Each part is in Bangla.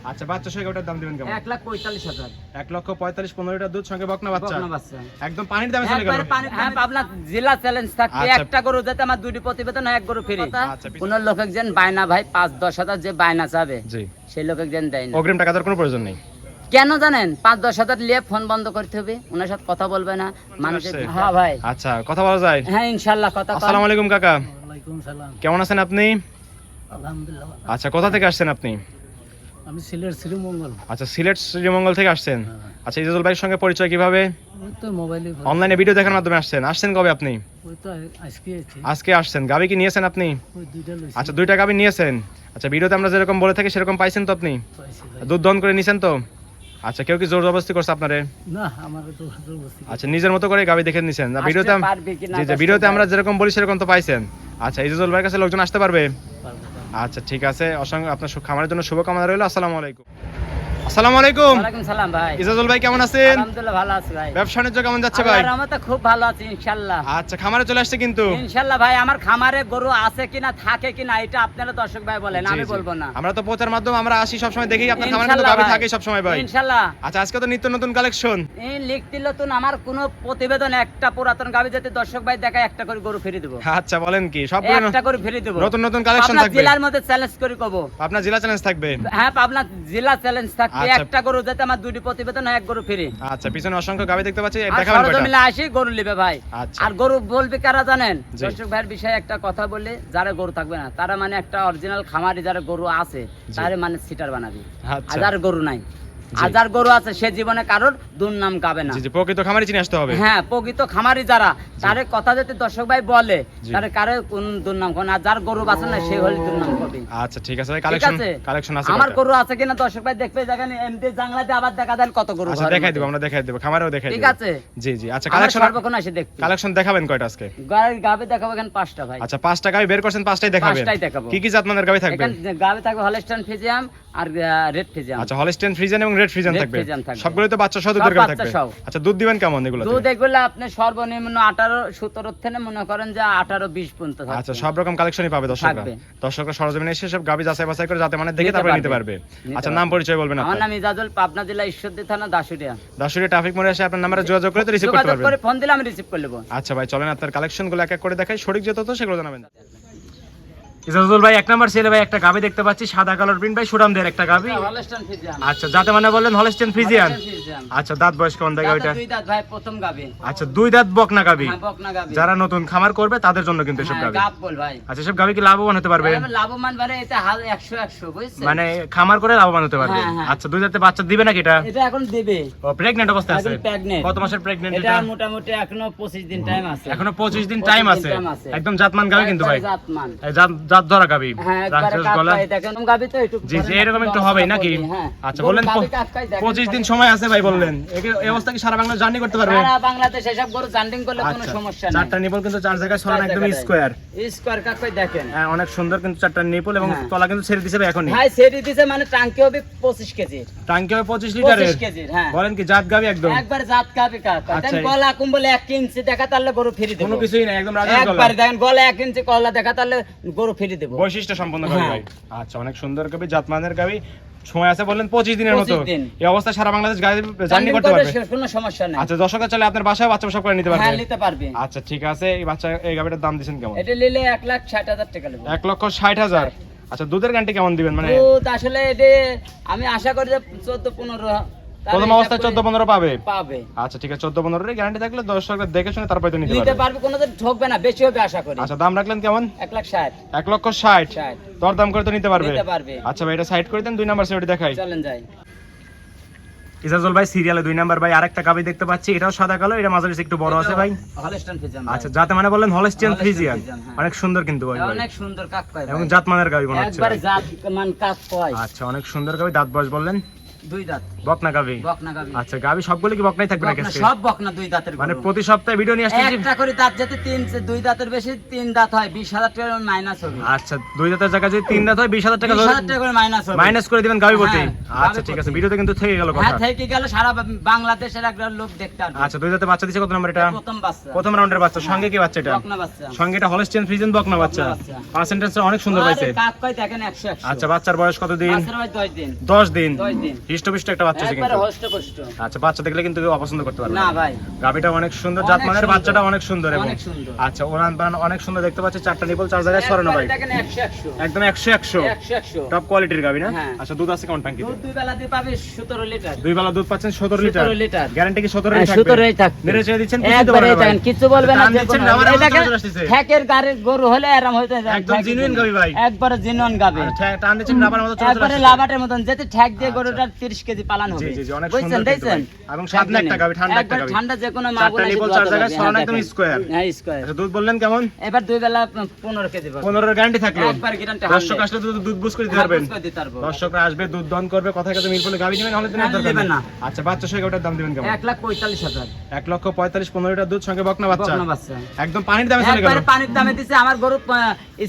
আচ্ছা বাচ্চা সহ গাবিটার দাম দিবেন কেমন? 1,45,000। 1,45,000 15 লিটার দুধ সঙ্গে বকনা বাচ্চা। বকনা বাচ্চা। একদম পানির দামে চলে গেল। হ্যাঁ পাবনা জেলা চ্যালেঞ্জ থাকবে। আচ্ছা। একটা গরু যাতে আমার দুটি প্রতিবেদন হয়, এক গরু ফ্রি। আচ্ছা, কোন লোক একজন বায়না ভাই 5-10 হাজার যে বায়না চাবে জি সেই লোক একজন দেয় না। অগ্রিম টাকা দেওয়ার কোনো প্রয়োজন নেই। কেন জানেন? 5-10 হাজার নিয়ে ফোন বন্ধ করতে হবে, ওনার সাথে কথা বলবে না মানুষের। আসছে। হ্যাঁ ভাই, আচ্ছা কথা বলা যায়? হ্যাঁ ইনশাআল্লাহ কথা কন। আসসালামু আলাইকুম কাকা। ওয়ালাইকুম সালাম। কেমন আছেন আপনি? আলহামদুলিল্লাহ। আচ্ছা কোথা থেকে আসছেন আপনি? আমি সিলেট শ্রীমঙ্গল। আচ্ছা সিলেট শ্রীমঙ্গল থেকে আসছেন। আচ্ছা ইজাজুল ভাইয়ের সঙ্গে পরিচয় কিভাবে? ওই তো মোবাইলে অনলাইনে ভিডিও দেখার মাধ্যমে আসছেন। আসছেন কবে আপনি? ওই তো আজকে আছি। আজকে আসছেন। গাবি কি নিয়েছেন আপনি? ওই দুইটা লইছি। আচ্ছা 2টা গাবি নিয়েছেন। আচ্ছা ভিডিওতে আমরা যেরকম বলে থাকি সেরকম পাইছেন তো আপনি? পাইছি ভাই। দুধ দহন করে নিছেন তো? আচ্ছা কেউ কি জোর জবরদস্তি করছে আপনারে? না আমার তো জবরদস্তি। আচ্ছা নিজের মতো করে গাবি দেখে নিছেন। না ভিডিওতে আসতে পারবে কি না জি জি ভিডিওতে আমরা যেরকম বলি সেরকম তো পাইছেন। আচ্ছা ইজাজুল ভাইয়ের কাছে লোকজন আসতে পারবে? পারবো। আচ্ছা ঠিক আছে, অসংখ্য আপনার খামারের জন্য শুভকামনা রইল। আসসালামু আলাইকুম। আসসালামু আলাইকুম। ওয়ালাইকুম সালাম ভাই। ইজাজুল ভাই কেমন আছেন? আলহামদুলিল্লাহ ভালো আছি ভাই। ব্যবসা বাণিজ্য কেমন যাচ্ছে ভাই? আল্লাহর রহমতে খুব ভালো আছি ইনশাআল্লাহ। আচ্ছা খামারে চলে আসছে কিন্তু। ইনশাআল্লাহ ভাই, আমার খামারে গরু আছে কিনা থাকে কিনা এটা আপনারা দর্শক ভাই বলেন, জি, আমি জি। বলবো না। আমরা তো প্রচার মাধ্যম আমরা আসি সব সময় দেখি আপনার খামারে কিন্তু ইনশাআল্লাহ গাবি ভাই। থাকে সব সময় ভাই। ইনশাআল্লাহ। আচ্ছা আজকে তো নিত্য নতুন কালেকশন। এই লিখতি নতুন আমার কোনো প্রতিবেদন একটা পুরাতন গাবি যাতে দর্শক ভাই দেখায় একটা করে গরু ফিরে দেবো। আচ্ছা বলেন কি সবগুলো একটা করে ফিরে দেবো। নতুন নতুন কালেকশন আপনার থাকবে? জেলার মধ্যে চ্যালেঞ্জ করে কব। আপনার জেলা চ্যালেঞ্জ থাকবে? হ্যাঁ পাবনা জেলা চ্যালেঞ্জ থাকবে। আচ্ছা। একটা গরু যাতে আমার দুটি প্রতিবেদন হয়, এক গরু ফিরে। আচ্ছা পিছনে অসংখ্য গাবি দেখতে পাচ্ছি, আর দেখাবেন কয়টা? সরজমিনে আসি গরু নেবে ভাই। আচ্ছা। আর গরু বলবে কারা জানেন? জি। দর্শক ভাইয়ের বিষয়ে একটা কথা বলে, যারা গরু থাকবে না তারা মানে একটা অরিজিনাল খামারি যারা গরু আছে তারা মানে সিটার বানাবি। আচ্ছা। আর যার গরু নাই, জি। আর যার গরু আছে সে জীবনে কারোর দুর্নাম গাবে না। জি জি প্রকৃত খামারি চিনে আসতে হবে। হ্যাঁ প্রকৃত খামারি যারা, তারে কথা যদি দর্শক ভাই বলে জি। তারে কারে কোন দুর্নাম কোন, আর যার গরু বাঁচে না সে হলে দুর্নাম করবে। আচ্ছা ঠিক আছে ভাই, ঠিক কালেকশন আছে? কালেকশন আছে আমার কয়টা? গরু আছে কিনা দর্শক ভাই দেখবে, দেখেন এমনি জাংলাতে আবার দেখা দেন কত গরু আচ্ছা ঘরের দেখাই মধ্যে। দেব, আমরা দেখাই দেব, খামারেও দেখাই দেব। ঠিক আছে? জি জি আচ্ছা আমার কালেকশন সর্বক্ষণ আসে দেখতে। কালেকশন দেখাবেন কয়টা আজকে? গাড়ির গাবে দেখাবো এখানে 5টা ভাই। আচ্ছা 5টা গাবি বের করছেন, 5টাই দেখাবেন। 5টাই দেখাবো। কি কি জাতমানের গাবি থাকবে? এখানে গাবে থাকবে হলস্টাইন ফ্রিজিয়াম আর রেড ফ্রিজিয়াম। আচ্ছা হলস্টেইন ফ্রিজিয়ান এবং রেড ফ্রিজিয়ান Red থাকবে। Friesian থাকবে। সবগুলোই তো বাচ্চা সহ সব দুধের গাবি বাচ্চা থাকবে। সহ। আচ্ছা দুধ দিবেন কেমন এগুলো? দুধ এগুলো আপনি সর্বনিম্ন 18-17 থেকে মনে করেন যে 18-20 পর্যন্ত থাকবে। আচ্ছা সব রকম কালেকশনই পাবে দর্শকরা। থাকবে। দর্শকরা সরজমিনে এসে সব গাবি যাচাই বাছাই করে যাতে মানে দেখে নিতে তারপরে পারবে। নিতে পারবে। নিতে আচ্ছা পারবে। নাম পরিচয় বলবেন আমার আপনার? নাম ইজাজুল, পাবনা জেলা ঈশ্বরদী থানা দাসুরিয়া। দাসুরিয়া ট্রাফিক মোড়ে এসে আপনার নাম্বারে যোগাযোগ করে তো রিসিভ করতে যোগাযোগ পারবেন। করে ফোন দিলে আমি রিসিভ করে নেব। আচ্ছা ভাই চলেন আপনার কালেকশনগুলো এক এক করে দেখাই, সঠিক যে তথ্য সেগুলো জানাবেন। ইজাজুল ভাই 1 নাম্বার ছেলে ভাই একটা গাবি দেখতে পাচ্ছি, সাদা কালার প্রিন্ট ভাই, সুরাম দের একটা গাবি। হলস্টাইন ফ্রিজিয়াম। আচ্ছা যাতে মানে বললেন হলস্টেইন ফ্রিজিয়ান। হলস্টাইন ফ্রিজিয়াম। আচ্ছা দাঁত বয়স কেমন দেখে ওইটা? দুই দাঁত ভাই, প্রথম গাবে। আচ্ছা 2 দাঁত বকনা গাবি। হ্যাঁ বকনা গাবে। যারা নতুন খামার করবে তাদের জন্য কিন্তু এসব হ্যাঁ, গাবি। গাব বল ভাই। আচ্ছা সব গাবি কি লাভবান হতে পারবে? এবার লাভবান বারে এটা 100 বুঝছেন? মানে খামার করে লাভবান হতে পারবে। হ্যাঁ, হ্যাঁ। আচ্ছা 2 দাঁতে বাচ্চা দিবে নাকি এটা? এটা এখন দেবে। ও প্রেগন্যান্ট অবস্থায় আছে? এখন pregnant। কত মাসের প্রেগন্যান্ট এটা এটা? মোটামুটি এখনো 25 দিন টাইম আছে। এখনো 25 দিন টাইম 25 আছে। দিন time আছে। একদম জাতমান গাবি কিন্তু ভাই। একবারে জাতমান। এই জাত ধরা গাবি। হ্যাঁ একবারে রাজহাঁস গলা। কাটকাই দেখেন গাবি তো একটু। জি জি এরকম একটু হবেই নাকি? হ্যাঁ। আচ্ছা বললেন গাবি কাটকাই দেখেন। 25 দিন সময় আছে ভাই বললেন। এই অবস্থা কি সারা বাংলা জার্নি করতে পারবে? সারা বাংলাদেশে সব গরু জান্ডিং করলে কোনো আচ্ছা, সমস্যা নাই। চারটা নিপল কিন্তু চার জায়গায় ছড়ানো একদম স্কয়ার। স্কয়ার কাটকাই দেখেন। হ্যাঁ অনেক সুন্দর কিন্তু চারটা নিপল এবং হ্যাঁ। তলা কিন্তু ছেড়ে দিছে ভাই এখনই। ভাই সেটি দিছে মানে টাঙ্কি হবে 25 কেজি। টাঙ্কি হবে 25 লিটারের। 25 কেজির হ্যাঁ। বলেন কি জাত গাবি একদম? একবার জাত গাবি কাট। আচ্ছা। দেন গলা কুম্বলে 1 ইঞ্চি দেখা তাহলে গরু ফ্রি দেব। কোনো কিছুই নাই একদম রাজহাঁস গলা। একবার দেখেন গলা 1 ইঞ্চি গলা দেখা তাহলে গরু ফ্রি দেব। বৈশিষ্ট্য সম্পন্ন গাবি হ্যাঁ। ভাই। আচ্ছা অনেক সুন্দর গাবি, জাতমানের গাবি। সময় আছে বললেন 25 দিনের মতো। 25 দিন। এই অবস্থা সারা বাংলাদেশ গাড়ি জার্নি জান্ডিং করতে করলে পারবে। কোনো সমস্যা নাই। আচ্ছা দর্শকরা চলে আপনার বাসায় বাচ্চা সব করে নিতে পারবে। হ্যাঁ নিতে পারবে। আচ্ছা ঠিক আছে, এই বাচ্চা এই গাবিটার দাম দিবেন কেমন? এটা নিলে 1,60,000 টাকা নেব। 1,60,000। আচ্ছা দুধের গ্যারান্টি কেমন দিবেন মানে? দুধ আসলে এটা আমি আশা করি যে 14-15 প্রথম অবস্থায় 14-15 পাবে। পাবে। আচ্ছা ঠিক আছে 14-15 এর গ্যারান্টি থাকলে দর্শকরা দেখে শুনে তারপরে তো নিতে নিতে পারবে। পারবে, কোনোদিন ঠকবে না, বেশি হবে আশা করি। আচ্ছা দাম রাখলেন কেমন? 1,60,000 1,60,000 দর দাম করে তো নিতে পারবে। নিতে পারবে। আচ্ছা ভাই এটা সাইড করে দেন, 2 নাম্বার সেটি দেখাই। চলেন যাই। ইজাজুল ভাই সিরিয়ালে 2 নাম্বার ভাই আরেকটা গাবি দেখতে পাচ্ছি, এটাও সাদা কালো, এটা মাঝারি একটু বড় আছে ভাই। হলস্টাইন ফ্রিজিয়াম। আচ্ছা যাতে মানে বললেন হলস্টেইন Holstein ফ্রিজিয়ান। Friesian, হ্যাঁ। অনেক সুন্দর কিন্তু ভাই ভাই। অনেক সুন্দর কাক কয় এবং ভাই। জাতমানের গাবি মনে হচ্ছে একবারে ভাই। জাত মান কাক কয়। আচ্ছা অনেক সুন্দর গাবি, দাঁত বয়স বললেন? দুই দাঁত বকনা গাবি। বকনা গাবি। আচ্ছা গাবি সবগুলো কি বকনাই থাকবে নাকি বকনা, আজকে? সব বকনা দুই দাঁতের মানে গরু। প্রতি সপ্তাহে ভিডিও নিয়ে আসতে একটা করে দাঁত যাতে দুই দাঁতের বেশি 3 দাঁত হয় 20,000 টাকা মাইনাস হবে। আচ্ছা 2 দাঁতের জায়গায় যদি 3 দাঁত হয় 20,000 টাকা 20,000 টাকা করে মাইনাস হবে। মাইনাস করে দিবেন গাবি প্রতি। হ্যাঁ, আচ্ছা গাভী ঠিক আছে, প্রতি। ভিডিওতে কিন্তু থেকে গেল হ্যাঁ কথা। থেকে গেল সারা বাংলাদেশের একটা লোক দেখতে আসবে। আচ্ছা 2 দাঁতে বাচ্চা দিছে কত নম্বর এটা? প্রথম বাচ্চা। প্রথম রাউন্ডের বাচ্চা। সঙ্গে কি বাচ্চা এটা? বকনা বাচ্চা। সঙ্গে এটা হলস্টিয়ান ফ্রিজিয়ান বকনা বাচ্চা। বাচ্চা। পার্সেন্টেজটা অনেক সুন্দর পাইছে। আরে কাক কয় দেখেন 100 আচ্ছা বাচ্চার বয়স কত দিন? বাচ্চার বয়স 10 দিন। 10 দিন। 10 দিন। হৃষ্টপুষ্ট একটা বাচ্চা আছে একবারে কিন্তু। হষ্টপুষ্ট। আচ্ছা বাচ্চা দেখলে কিন্তু কেউ অপছন্দ করতে পারবে না ভাই। গাবিটা অনেক সুন্দর অনেক জাতমানের, সুন্দর। বাচ্চাটা অনেক সুন্দর এবং অনেক সুন্দর। আচ্ছা ওরান পান অনেক সুন্দর দেখতে পাচ্ছি। 4টা নিপল 4 জায়গায় সরানো ভাই। একবারে দেখেন 100 একদম 100 100 টপ কোয়ালিটির গাবি না? হ্যাঁ। আচ্ছা দুধ আছে কেমন ট্যাঙ্কিতে? দুধ দুই বেলা দিয়ে পাবে 17 লিটার। দুই বেলা দুধ পাচ্ছেন 17 লিটার। 17 লিটার। গ্যারান্টি কি 17 হ্যাঁ, থাকবে? 17 থাকবে। নেড়ে চেড়ে দিচ্ছেন কিছু তো একবারে বলবে না ভাই। দেখেন কিছু বলবে না। টান দিচ্ছেন, আমার এই মতো দেখেন চলে আসতেছে। ঠ্যাকের গাড়ি গরু হলে আরাম হইতে যায়। একদম ঠ্যাকের genuine জন্য। গাভী ভাই। একবারে জিনুইন গাবে। আর টান দিচ্ছেন রাবার মতো চলে একবারে আসছে। লাবাটের মতন যেতে ঠ্যাক দিয়ে আচ্ছা। গরুটার 30 কেজি পালান হবে। জি জি জি অনেক বুঝছেন সুন্দর কিন্তু দেখছেন? ভাই। এবং সাদনা একটা গাভী, ঠান্ডা একটা একবার গাভী। ঠান্ডা যে কোনো মা 4টা বোন এসে নিপল দোয়া 4 জায়গায় করবে। সরানো হ্যাঁ, একদম দেখেন। স্কয়ার। হ্যাঁ স্কয়ার। আচ্ছা দুধ বললেন কেমন? এবার দুই বেলা 15 কেজি পাবে। 15 এর গ্যারান্টি থাকলো। একবার গ্যারান্টি দর্শক আসলে দুধ বুঝ করে দিতে পারবেন। দর্শক দর্শকরা আসবে দুধ দন করবে, কথা কথা মিল করলে গাভী নেবেন, হলে দিনের হ্যাঁ, দরকার নেবেন নেই। না। আচ্ছা বাচ্চা সহ ওটার দাম দিবেন কেমন? 1,45,000 1,45,000 15 লিটার দুধ সঙ্গে বকনা বাচ্চা। বকনা বাচ্চা। একদম পানির দামে চলে গেল। একবারে পানির দামে দিছে আমার গরু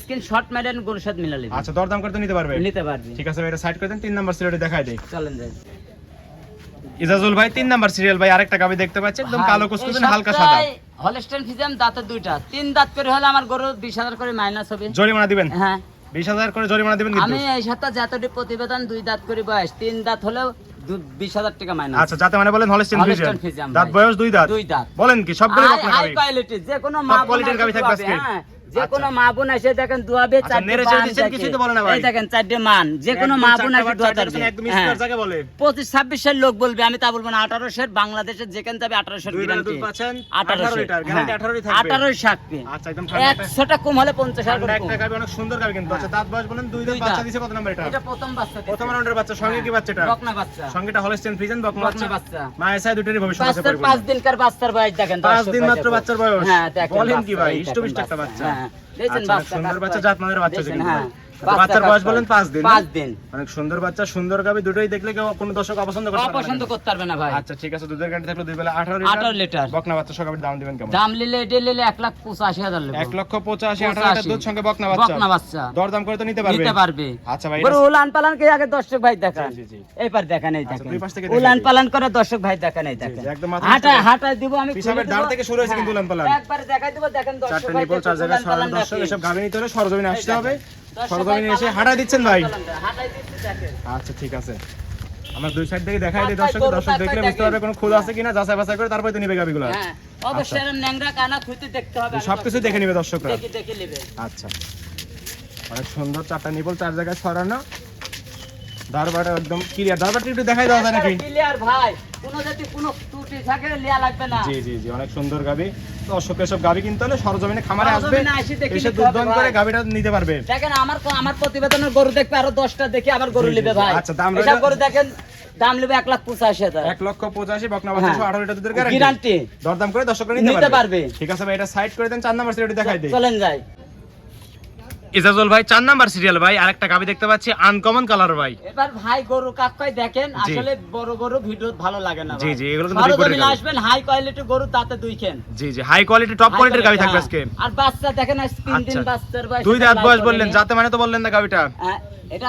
স্ক্রিনশট মেরেন গরুর সাথে মিলালে আচ্ছা দরদাম করে তো নিতে পারবে। নিতে পারবি। ঠিক আছে ভাই, এটা সাইড করে দেন। 3 নাম্বার সিরিয়ালটি দেখাই দেই। চলেন যাই। ইজাজুল ভাই 3 নাম্বার সিরিয়াল ভাই আরেকটা গাভী দেখতে পাচ্ছেন, একদম কালো কুচকুচে হালকা সাদা। হলস্টাইন ফ্রিজিয়ান দাঁতে দুইটা 3 দাঁত করে হলে আমার গরু 20,000 করে মাইনাস হবে। জরিমানা দিবেন? হ্যাঁ 20,000 করে জরিমানা দিবেন কিন্তু। আমি এই সপ্তাহে যতটি প্রতিবেদন 2 দাঁত করে বয়স 3 দাঁত হলেও 20,000 টাকা মাইনাস। আচ্ছা যাতে মানে বলেন হলস্টিয়ান হলস্টাইন ফ্রিজিয়ান ফ্রিজিয়ান দাঁত ভাই। বয়স 2 দাঁত। 2 দাঁত। বলেন কি সবগুলো বকনা হাই গাভী? কোয়ালিটি যে কোনো মা বোন কোয়ালিটির গাভী থাকবে আজকে। হ্যাঁ যে কোনো মা বোন এসে দেখেন দুয়াবে আচ্ছা, চারটে নেড়ে চেড়ে মান দিচ্ছেন, দেখে। কিছুই তো বলে না ভাই। এই দেখেন চারটে মান যে কোনো একদম মা বোন চারটা এসে বার দোয়া চারটা করবে। দিচ্ছেন, একদম স্কয়ার জায়গা বলে। 25-26 লোক বলবে, আমি তা বলবো না। 1800 বাংলাদেশের যেখানে যাবে 1800 দুই বেলা গ্যারান্টি। দুধ পাচ্ছেন 18 লিটার, গ্যারান্টি 18 থাকবে। 18 থাকবে। আচ্ছা একদম ঠান্ডা একটা- 100টা কম হলে 50,000 ঠান্ডা করে একটা কম। গাভী, অনেক সুন্দর গাভী কিন্তু। আচ্ছা দাঁত বয়স বলেন 2 দাঁত, দুই বাচ্চা দাঁত। দিছে কত নাম্বার এটা? এটা প্রথম বাচ্চা দিছে। প্রথম রাউন্ডের বাচ্চা। সঙ্গে কি বাচ্চাটা? বকনা বাচ্চা। সঙ্গে এটা হলস্টিয়ান ফ্রিজিয়ান বকনা বকনা বাচ্চা। বাচ্চা। মায়ের সাথে দুটোরই ভবিষ্যৎ আছে বাচ্চার পরিপূর্ণ। 5 দিনকার বাচ্চার বয়স দেখেন। 5 দর্শক দিন ভাই মাত্র দেখেন। বাচ্চার বয়স। হ্যাঁ দেখেন বলেন কি বাচ্চা, ভাই, এই ইষ্টবিষ্ট দেখেন একটা বাচ্চা। হ্যাঁ দেখেন আচ্ছা, বাচ্চা সুন্দর কাজ বাচ্চা, করে। জাতমানের বাচ্চা দেখেন, কিন্তু হ্যাঁ। ভাই। বাচ্চার কাজ বয়স করে। বলেন 5 দিন। 5 দিন। অনেক সুন্দর বাচ্চা, সুন্দর গাভী, দুটোই দেখলে কেউ কোনো দর্শক অপছন্দ করতে পারবে না। অপছন্দ করতে পারবে না ভাই। আচ্ছা ঠিক আছে, দুধের গ্যারান্টি থাকলো 2 বেলা 18 18 লিটার। বকনা বাচ্চা সহ গাভীর দাম দিবেন কেমন? দাম নিলে এটা নিলে 1,85,000 নেব। 1,85,000 18 লিটার দুধ সঙ্গে বকনা বাচ্চা। বকনা বাচ্চা। দরদাম করে তো নিতে পারবে। নিতে পারবে। আচ্ছা ভাই, গরু উলান পালান কে আগে দর্শক ভাই দেখান। জি, জি, জি। এইবার দেখান, এই আচ্ছা, দেখেন দুই পাশ থেকে উলান দেখাই। পালান করে দর্শক ভাই দেখান, এই জি, দেখেন জি, একদম মাথা হাঁটা নিচে। হাঁটা দিব আমি পিছাবের খুলে ধার দিব। থেকে শুরু হয়েছে কিন্তু উলান পালান। একবার দেখাই দিব, দেখেন দর্শক 4টা ভাই নিপল 4 জায়গায় সরানো দর্শক, এসব গাভী নিতে হলে সরজমিনে আসতে হবে। সরজমিনে এসে হাঁটা দিচ্ছেন ভাই। হাঁটাই দিচ্ছি দেখেন। আচ্ছা ঠিক আছে, আমরা দুই সাইড থেকে দেখাই দিই তাকাই দর্শক, গরু, দর্শক তাকাই দেখলে বুঝতে দেখেন। পারবে কোনো খুদ আছে কিনা, যাচাই বাছাই করে তারপরে তো নিবে গাভীগুলো। হ্যাঁ অবশ্যই এরকম ন্যাংরা কানা খুঁজতে দেখতে হবে। আমি সবকিছু দেখে নিবে দর্শকরা। দেখি দেখি নেবে। আচ্ছা অনেক সুন্দর 4টা নিপল 4 জায়গায় সরানো, ধারবাটা একদম ক্লিয়ার। ধারবাটা একটু দেখাই দাও নাকি? ক্লিয়ার ভাই, কোনো যদি কোনো ত্রুটি থাকে লিয়া লাগবে না। জি জি জি, অনেক সুন্দর গাভী। দর্শক এসব গাভী কিনতে হলে সরজমিনে খামারে আসবে, সরজমিনে এসে দেখে এসে নিতে দুধ হবে দহন ভাই। করে গাভীটা নিতে পারবে। দেখেন আমার প্রতিবেদনের গরু দেখবে আরো 10টা দেখে আবার গরু জি, জি, নেবে জি। ভাই। আচ্ছা, দাম এসব রইলো- গরু দেখেন দাম নেবে 1,85,000। 1,85,000 বকনা বাচ্চা হ্যাঁ। 18 লিটার দুধের গ্যারান্টি। গ্যারান্টি দরদাম করে দর্শকরা নিতে নিতে পারবে। ঠিক আছে ভাই, এটা সাইড করে দেন। 4 নাম্বার সিরিয়ালটি দেখাই দিই। চলেন যাই। ইজাজুল ভাই 4 নাম্বার সিরিয়াল ভাই আরেকটা গাভী দেখতে পাচ্ছি, আনকমন কালার ভাই। এবার ভাই গরু কাকাই দেখেন, জি। আসলে বড় গরু ভিডিও ভালো লাগে না। জি, ভাই। জি, এগুলো কিন্তু সরজমিনে রিপোর্টের গাভী। আসবেন, হাই কোয়ালিটি গরু তাতে দুই খেন। জি জি, হাই কোয়ালিটি টপ কোয়ালিটির গাভী থাকবে আজকে। আর বাচ্চা দেখেন আজ 3 দিন আচ্ছা। বাচ্চার বয়স। 2 দাঁত লাল বয়স করেনি। বললেন, যাতে মানে তো বললেন না গাভীটা। এটা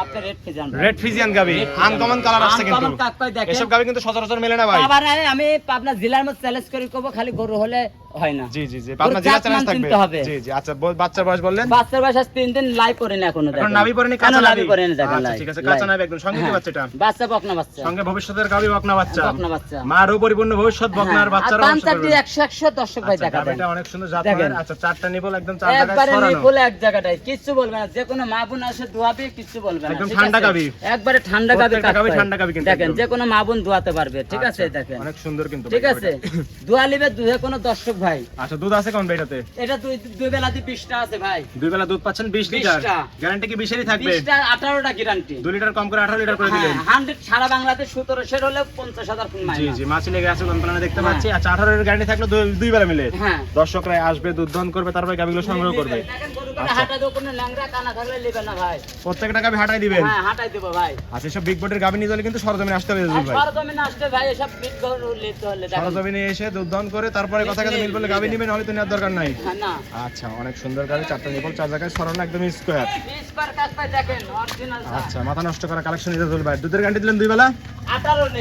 আপনার রেড ফিজান। রেড ফ্রিজিয়ান গাভী, আনকমন কালার আসছে কিন্তু। আনকমন কাকাই দেখেন। এসব গাভী কিন্তু সচরাচর মেলে না ভাই। আবার আমি আপনার জেলার মধ্যে চ্যালেঞ্জ করে কব, খালি গরু হলে হয় না। জি জি জি, গরুর আপনার জেলা জাত মান চ্যালেঞ্জ থাকবে। চিনতে হবে। জি জি, আচ্ছা বাচ্চার বয়স বললেন। বাচ্চার বয়স আজ 3 দিন লাইভ করে না এখনো দেখেন। এখন নাভি পরেনি, কেন কাঁচা লাইভ করে না দেখেন আচ্ছা live, ঠিক আছে, কাঁচা live। নাভি একদম। সঙ্গে কি হ্যাঁ। বাচ্চাটা? বাচ্চা বকনা বাচ্চা। সঙ্গে ভবিষ্যতের গাভী বকনা বাচ্চা। বকনা বাচ্চা। মারও পরিপূর্ণ ভবিষ্যৎ বকনার বাচ্চার দাম চারটি 100 দর্শক ভাই দেখা দেন। গাভীটা অনেক সুন্দর জাত দেখেন। মানের। আচ্ছা 4টা নিপল একদম 4 জায়গায় একবারে ছড়ানো। নিপুল এক জায়গাটায় কিচ্ছু বলবে না, যে কোনো মা বোন আসে দোয়াবে কিচ্ছু বলবে না। একদম ঠিক ঠান্ডা আছে? গাভী। একবারে ঠান্ডা গাভী। প্রত্যেকটা গাভী ঠান্ডা গাভী কিন্তু দেখেন একদম। যে কোনো মা বোন দোয়াতে পারবে। ঠিক আছে আচ্ছা, দেখেন। অনেক সুন্দর কিন্তু ঠিক ভাই আছে, গাভীটা। দোয়া লিবে দুধে কোনো দর্শক ভাই। আচ্ছা দুধ আছে কোন বেটাতে? এটা দুই বেলা দিয়ে 20টা আছে ভাই। 2 বেলা দুধ পাচ্ছেন 20 লিটার। 20টা। গ্যারান্টি কি 20 এরই থাকবে? 20টা 18টা গ্যারান্টি। 2 লিটার কম করে 18 লিটার করে দিলেন। 100 সারা বাংলাদেশ 1700 হলে 50,000 কোন জি মাইনাস। জি, মাছি লেগে আছে কোম্পানি দেখতে হ্যাঁ। পাচ্ছি। আচ্ছা 18 এর গ্যারান্টি থাকলো 2 বেলা মিলে। হ্যাঁ। দর্শকরা আসবে, দুধ দহন করবে, তারপরে গাভীগুলো সংগ্রহ করবে। দেখেন গরু একবারে আচ্ছা। হাঁটা দেবো, কোনো ল্যাংড়া কানা থাকলে নেবে না ভাই। প্রত্যেকটা গাবি হাঁটাই দিবেন। হ্যাঁ হাঁটাই দেবো ভাই। আচ্ছা, এসব বিগ বডির গাবি নিতে হলে কিন্তু সরজমিনে আসতে হবে আর ইজাজুল ভাই। সরজমিনে আসবে ভাই, এসব পিট গরু নিতে হলে দেখেন। সরজমিনে এসে দুধ দহন করে তারপরে কথা কথা মিল বলে গাবি নেবেন, হলে তো নেওয়ার দরকার নাই। হ্যাঁ, না আচ্ছা, অনেক সুন্দর গাবি, 4টা নিপল, 4 জায়গায় সরানো, একদম স্কোয়ার। 20 পার কাজ পাই দেখেন, অরিজিনাল। আচ্ছা, মাথা নষ্ট করা কালেকশন ইজাজুল ভাই। দুধের গ্যারান্টি দিলেন 2 বেলা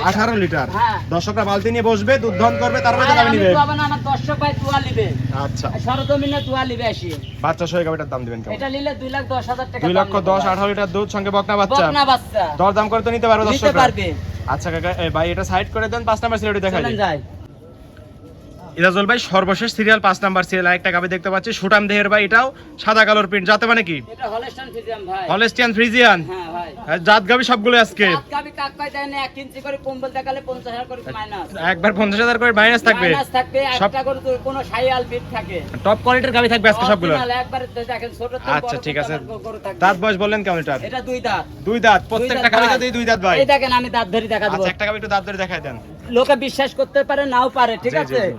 18 লিটার। হ্যাঁ। দর্শকরা বালতি নিয়ে বসবে, দুধ দহন করবে, তারপরে তো গাবি নিবে। আমার দর্শক ভাই তুয়া নিবে, আচ্ছা, সরজমিনে তুয়া নিবে আসি। বাচ্চা সহ গাবিটার দাম দিবেন কেমন? এটা নিলে 2,10,000 টাকা। 2,10,000, 18 লিটার দুধ, সঙ্গে বকনা বাচ্চা। বকনা বাচ্চা দর দাম করে তো নিতে পারবে নিতে দর্শকরা। পারবে। আচ্ছা কাকা, ভাই এটা সাইড করে দেন, 5 নাম্বার সিরিয়ালটি দেখাই চলেন দিন। যাই। ইজাজুল ভাই সর্বশেষ সিরিয়াল 5 নাম্বার সিরিয়াল একটা গাবি দেখতে পাচ্ছি, সুটাম দেহের ভাই, এটাও সাদা কালোর প্রিন্ট, জাতে মানে কি? এটা হলস্টাইন ফ্রিজিয়ান ভাই। Holstein Friesian. হ্যাঁ ভাই। জাত গাবি সবগুলো আজকে রাত গাবি কাক পাই দেন 1 ইঞ্চি করে কম্বল দেখালে 50,000 করে মাইনাস। একবার 50,000 করে মাইনাস থাকবে। মাইনাস থাকবে, সব একটা করে কোনো সাইয়াল বিট থাকে। টপ কোয়ালিটির গাবি থাকবে আজকে সবগুলো। অরিজিনাল একবারে দেখেন, ছোট থেকে আচ্ছা, বড় ঠিক আছে। গরু থাকবে। দাঁত বয়স বললেন কেমন এটার? এটা 2 দাঁত। 2 দাঁত, প্রত্যেকটা গাবি যদি 2 দাঁত ভাই। এই দেখেন, আমি দাঁত ধরে দেখা দেব। আচ্ছা, একটা গাবি একটু দাঁত ধরে দেখাই দেন। লোকে বিশ্বাস করতে পারে, নাও পারে, ঠিক জি, জি, আছে। জি।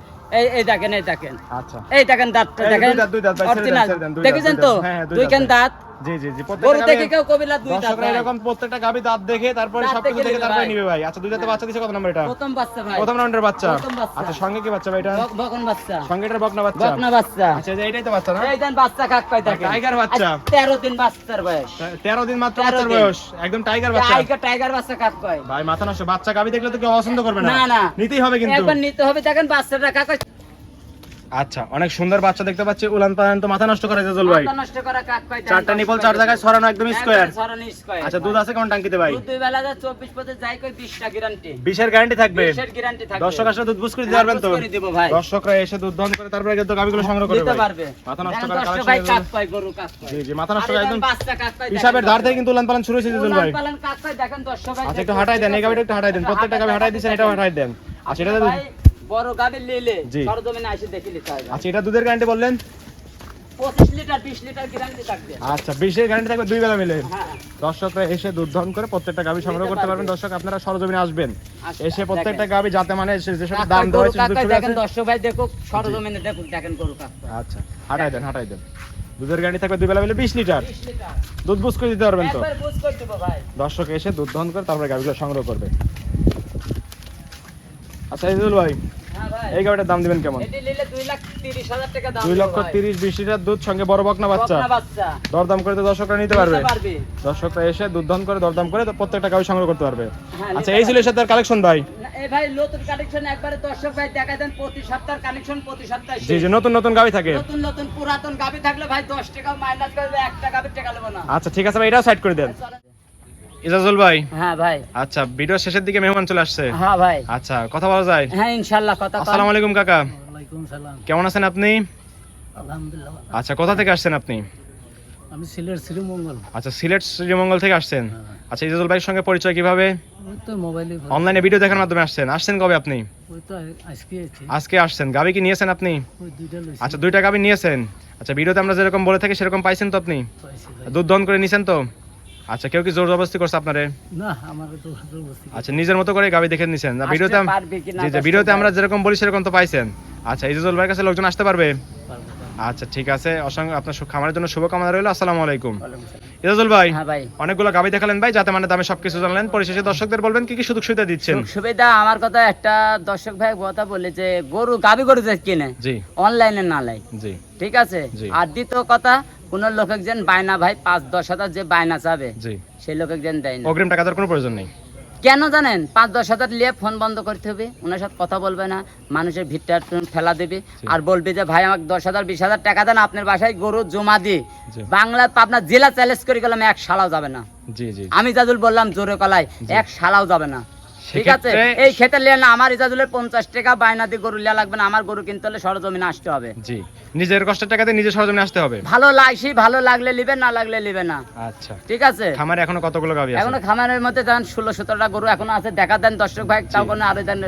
এই দেখেন, এই দেখেন, আচ্ছা, এই দেখেন দাঁতটা এই দেখেন, দুই দাঁত ভাই, ছেড়ে দেন, অরিজিনাল। ছেড়ে দেন, দুই দাঁত, দেখেছেন দুই তো দাঁত। হ্যাঁ, দুই দুইখান দাঁত। দাঁত। জি জি জি, গরু প্রত্যেকটা দেখে গাবি কেউ কবিলা 2 দাঁত দর্শকরা ভাই। এরকম প্রত্যেকটা গাবি দাঁত দেখে তারপরে দাঁত সবকিছু দেখে দেখে নিবে তারপরে ভাই। নিবে ভাই। আচ্ছা, 2 দাঁতে বাচ্চা দিছে কত নাম্বার এটা? প্রথম বাচ্চা ভাই। প্রথম রাউন্ডের বাচ্চা। প্রথম বাচ্চা। আচ্ছা, সঙ্গে কি বাচ্চা ভাই এটা? বকন বাচ্চা। সঙ্গে এটা বকনা বাচ্চা। বকনা বাচ্চা। আচ্ছা, এটাই তো বাচ্চা না? এই দেন বাচ্চা কাক পাই দেখেন। টাইগার বাচ্চা। আজ 13 দিন বাচ্চার বয়স। 13 দিন মাত্র 13 বাচ্চার দিন। বয়স, একদম টাইগার বাচ্চা। টাইগার বাচ্চা কাক পাই। ভাই মাথা নষ্ট, বাচ্চা গাবি দেখলে তো কেউ পছন্দ করবে না। না, না। নিতেই হবে কিন্তু। একবার নিতে হবে, দেখেন বাচ্চাটা কাক পাই। আচ্ছা, অনেক সুন্দর বাচ্চা দেখতে পাচ্ছি, উলান পালান তো মাথা নষ্ট করে ইজাজুল ভাই। মাথা নষ্ট করা কাক পাই। 4টা নিপল 4 জায়গায় ছড়ানো, একদম স্কোয়ার। সরানি স্কয়ার। আচ্ছা, দুধ আছে কেমন টাঙ্কিতে ভাই? দুধ 2 বেলা 24 পথে যাই কই 20টা গ্যারান্টি। 20 এর গ্যারান্টি থাকবে। 20 এর গ্যারান্টি থাকবে। দর্শক আসলে দুধ বুঝ করে দিতে পারবেন তো? বুঝ করে দিব ভাই। দর্শকরা এসে দুধ দহন করে তারপরে কিন্তু গাবিগুলো সংগ্রহ করে দিতে ভাই। পারবে। মাথা নষ্ট দেখেন করা দর্শক কালেকশন ভাই ইজাজুল। কাক পাই, গরু কাক পাই। জি জি, মাথা নষ্ট আর করে এই একদম দেন বাচ্চা কাক পাই। হিসাবের ধার থেকে কিন্তু উলান পালান শুরু হয়েছে ইজাজুল ভাই। উলান পালান কাক পাই দেখেন দর্শক ভাই। আচ্ছা, একটু হাঁটাই দেন, এই গাবিটা একটু হাঁটাই দেন, প্রত্যেকটা গাবি হাঁটাই দিছেন, এটাও হাঁটাই দেন। আচ্ছা, এটা ভাই বড় গাবি নিলে জি। সরজমিনে এসে দেখে নিতে হবে। আচ্ছা, এটা দুধের গ্যারান্টি বললেন? 25 লিটার 20 লিটার গ্যারান্টি থাকবে। আচ্ছা, 20 এর গ্যারান্টি থাকবে 2 বেলা মিলে। হ্যাঁ। দর্শকরা এসে দুধ দহন করে প্রত্যেকটা গাবি সংগ্রহ নিতে করতে পারবে। পারবেন। দর্শক আপনারা সরজমিনে আসবেন, আচ্ছা, এসে প্রত্যেকটা দেখেন। গাবি যাতে মানে যেসব কাক দাম পাই, দেওয়া গরু হয়েছে কাক দুধ পাই শুরু দেখেন আছে। দর্শক ভাই, দেখুক সরজমিনে দেখেন গরু কাক পাই। আচ্ছা, হাঁটাই দেন, হাঁটাই দেন। দুধের গ্যারান্টি থাকবে 2 বেলা মিলে 20 লিটার। 20 লিটার দুধ বুঝ করে দিতে পারবেন তো? একবার বুঝ করে দিব ভাই। দর্শক এসে দুধ দহন করে তারপরে গাবিগুলো সংগ্রহ করবে। আচ্ছা ইজাজুল ভাই, হ্যাঁ ভাই। এই গাবিটার দাম দিবেন কেমন? এটি নিলে 2,30,000 টাকা দাম। 2,30,20 লিটার দুধ, সঙ্গে বড় বকনা বাচ্চা। বকনা বাচ্চা। দরদাম করে তো দর্শকরা নিতে পারবে। নিতে পারবে। দর্শকরা এসে দুধ দহন করে দরদাম করে তো প্রত্যেকটা গাবি সংগ্রহ করতে পারবে। হ্যাঁ, আচ্ছা, নিতে এই ছিল এর সাথে কালেকশন ভাই। না, এই ভাই নতুন কালেকশন একবারে দর্শক ভাই দেখা দেন, প্রতি সপ্তাহের কালেকশন প্রতি সপ্তাহে জি জি, নতুন নতুন গাবি থাকে। নতুন নতুন পুরাতন গাবি থাকলে ভাই 10 টাকা মাইনাস করবে, একটা গাবির টাকা নেব না। আচ্ছা, ঠিক আছে ভাই, এটাও সাইড করে দেন। ইজাজুল ভাই, হ্যাঁ ভাই। আচ্ছা, ভিডিও শেষের দিকে মেহমান চলে আসছে। হ্যাঁ ভাই। আচ্ছা, কথা বলা যায়? হ্যাঁ ইনশাআল্লাহ কথা কন। আসসালামু আলাইকুম কাকা, ওয়ালাইকুম সালাম। কেমন আছেন আপনি? আলহামদুলিল্লাহ ভালো। আচ্ছা, কোথা থেকে আসছেন আপনি? আমি সিলেট শ্রীমঙ্গল। আচ্ছা, সিলেট শ্রীমঙ্গল থেকে আসছেন। আচ্ছা, ইজাজুল ভাইয়ের সঙ্গে পরিচয় কিভাবে? ওই তো মোবাইলে অনলাইনে ভিডিও দেখার মাধ্যমে আসছেন। আসছেন কবে আপনি? ওই তো আজকে এসেছি। আজকে আসছেন। গাবি কি নিয়েছেন আপনি? ওই 2টা লইছি। আচ্ছা, 2টা গাবি নিয়েছেন। আচ্ছা, ভিডিওতে আমরা যেরকম বলে থাকি সেরকম পাইছেন তো আপনি? পাইছি ভাই। দুধ দহন করে নিছেন তো? আচ্ছা, কেউ কি জোর জবরদস্তি করছে আপনারে? না, আমার তো জবরদস্তি। আচ্ছা, নিজের মতো করে গাবি দেখে নিছেন না? আসতে ভিডিওতে পারবে কি না জি জি, দর্শক ভিডিওতে ভাই? আমরা যেরকম বলি সেরকম তো পাইছেন। আচ্ছা, ইজাজুল ভাইয়ের কাছে লোকজন আসতে পারবে? পারবো, পারবো। আচ্ছা, ঠিক আছে, অসংখ্য আপনার খামারের জন্য শুভকামনা রইল। আসসালামু আলাইকুম। ওয়ালাইকুম সালাম। ইজাজুল ভাই, হ্যাঁ ভাই। অনেকগুলো গাবি দেখালেন ভাই, যাতে মানে দামে সবকিছু জানলেন। পরিশেষে দর্শকদের বলবেন কি কি সুযোগ সুবিধা দিচ্ছেন? সুবিধা আমার কথা একটা দর্শক ভাই কথা বলে যে গরু গাবি গরু যে কিনে জি অনলাইনে না লাই, জি ঠিক আছে। জি। আর দ্বিতীয় কথা, কোন লোক একজন বায়না ভাই 5-10 হাজার যে বায়না চাবে জি, সেই লোক একজন দেয় না। অগ্রিম টাকা দেওয়ার কোনো প্রয়োজন নেই। কেন জানেন? 5-10 হাজার নিয়ে ফোন বন্ধ করতে হবে, ওনার সাথে কথা বলবে না, মানুষের ভিড়টা ফেলা দেবে আর বলবে যে ভাই আমাকে 10,000-20,000 টাকা দেন, আপনার বাসায় গরু জমা দিয়ে জি বাংলা আপনার জেলা চ্যালেঞ্জ করে গেলাম, এক শালাও যাবে না। জি জি, আমি ইজাজুল বললাম জোরে কলায়, এক শালাও যাবে না, ঠিক আছে। সেক্ষেত্রে- এই ক্ষেত্রে লিয়ে না, আমার ইজাজুলের 50 টাকা বায়না দিয়ে গরু লিয়া লাগবে না, আমার গরু কিনতে হলে সরজমিনে আসতে হবে। জি, নিজের কষ্টের টাকাতে নিজে সরজমিনে আসতে হবে। ভালো লাগছি, ভালো লাগলে লিবে, না লাগলে লিবে না, আচ্ছা, ঠিক আছে। খামারে এখনো কতগুলো গাবি আছে? এখনো খামারের মধ্যে দেন 16-17টা গরু এখনো আছে, দেখা দেন দর্শক ভাই, তাও কোনো আরো দেন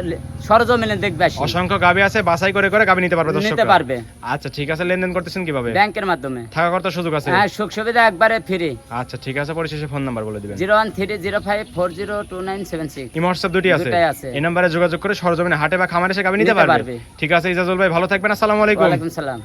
সরজমিনে দেখবে আসি। অসংখ্য গাবি আছে, বাছাই করে করে গাবি নিতে পারবে দর্শকরা। নিতে পারবে আচ্ছা, ঠিক আছে, লেনদেন করতেছেন কিভাবে? ব্যাংকের মাধ্যমে। থাকা করার সুযোগ আছে? হ্যাঁ, সুখ সুবিধা একবারে ফ্রি। আচ্ছা, ঠিক আছে, পরিশেষে ফোন নাম্বার বলে দিবেন। 01305402976। ইমো হোয়াটসঅ্যাপ দুটি আছে, দুটাই আছে। এই নম্বরে যোগাযোগ করে সরজমিনে হাটে বা খামারে এসে গাবি নিতে নিতে পারবে। পারবে। ঠিক আছে ইজাজুল ভাই, ভালো থাকবেন। আসসালামু আলাইকুম। ওয়ালাইকুম সালাম।